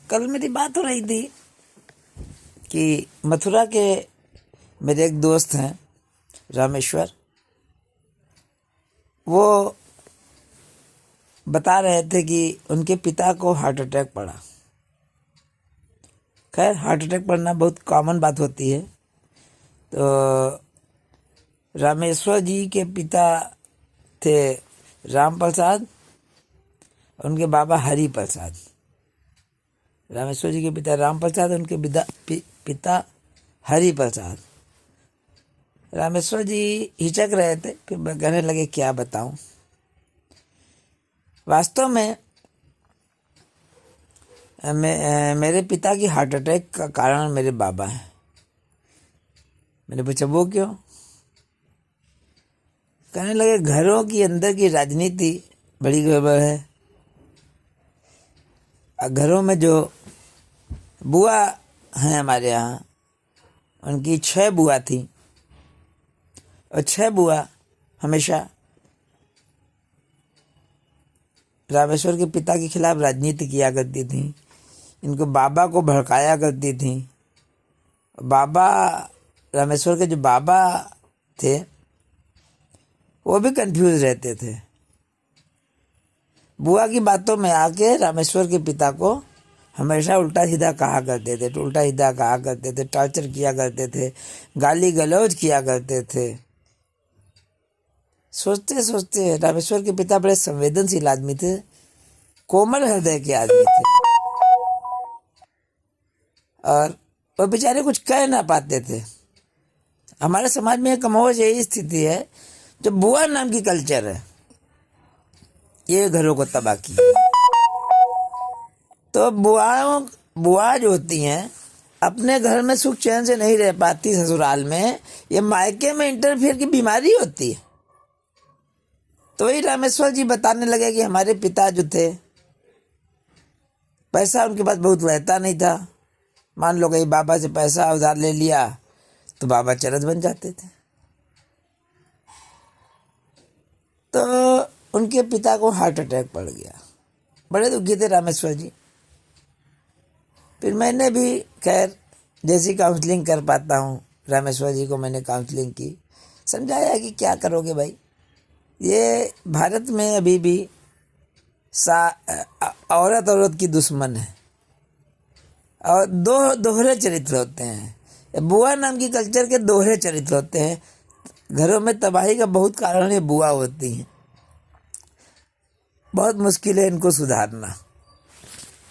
कल मेरी बात हो रही थी कि मथुरा के मेरे एक दोस्त हैं रामेश्वर, वो बता रहे थे कि उनके पिता को हार्ट अटैक पड़ा। खैर, हार्ट अटैक पड़ना बहुत कॉमन बात होती है। तो रामेश्वर जी के पिता थे राम प्रसाद, उनके बाबा हरि प्रसाद। रामेश्वर जी के पिता राम प्रसाद, उनके पिता हरि प्रसाद। रामेश्वर जी हिचक रहे थे, फिर कहने लगे क्या बताऊं। वास्तव में मेरे पिता की हार्ट अटैक का कारण मेरे बाबा हैं। मैंने पूछा वो क्यों? कहने लगे घरों की अंदर की राजनीति बड़ी गड़बड़ है। घरों में जो बुआ हैं हमारे यहाँ, उनकी 6 बुआ थी और 6 बुआ हमेशा रामेश्वर के पिता के खिलाफ राजनीति किया करती थी। इनको बाबा को भड़काया करती थी। बाबा, रामेश्वर के जो बाबा थे, वो भी कंफ्यूज रहते थे। बुआ की बातों में आके रामेश्वर के पिता को हमेशा उल्टा सीधा कहा करते थे, टॉर्चर किया करते थे, गाली गलौज किया करते थे। सोचते सोचते रामेश्वर के पिता बड़े संवेदनशील आदमी थे, कोमल हृदय के आदमी थे, और वो बेचारे कुछ कह ना पाते थे। हमारे समाज में कमोबेश यही स्थिति है। जो बुआ नाम की कल्चर है, ये घरों को तबाह किया। तो बुआ जो होती हैं, अपने घर में सुख चैन से नहीं रह पाती ससुराल में, ये मायके में इंटरफेयर की बीमारी होती है। तो वही रामेश्वर जी बताने लगे कि हमारे पिता जो थे, पैसा उनके पास बहुत रहता नहीं था। मान लो कहीं बाबा से पैसा उधार ले लिया तो बाबा चरस बन जाते थे। तो उनके पिता को हार्ट अटैक पड़ गया। बड़े दुखी थे रामेश्वर जी। फिर मैंने भी खैर जैसी काउंसलिंग कर पाता हूँ, रामेश्वर जी को मैंने काउंसलिंग की, समझाया कि क्या करोगे भाई, ये भारत में अभी भी औरत की दुश्मन है और दोहरे चरित्र होते हैं। बुआ नाम की कल्चर के दोहरे चरित्र होते हैं। घरों में तबाही का बहुत कारण ये बुआ होती हैं। बहुत मुश्किल है इनको सुधारना।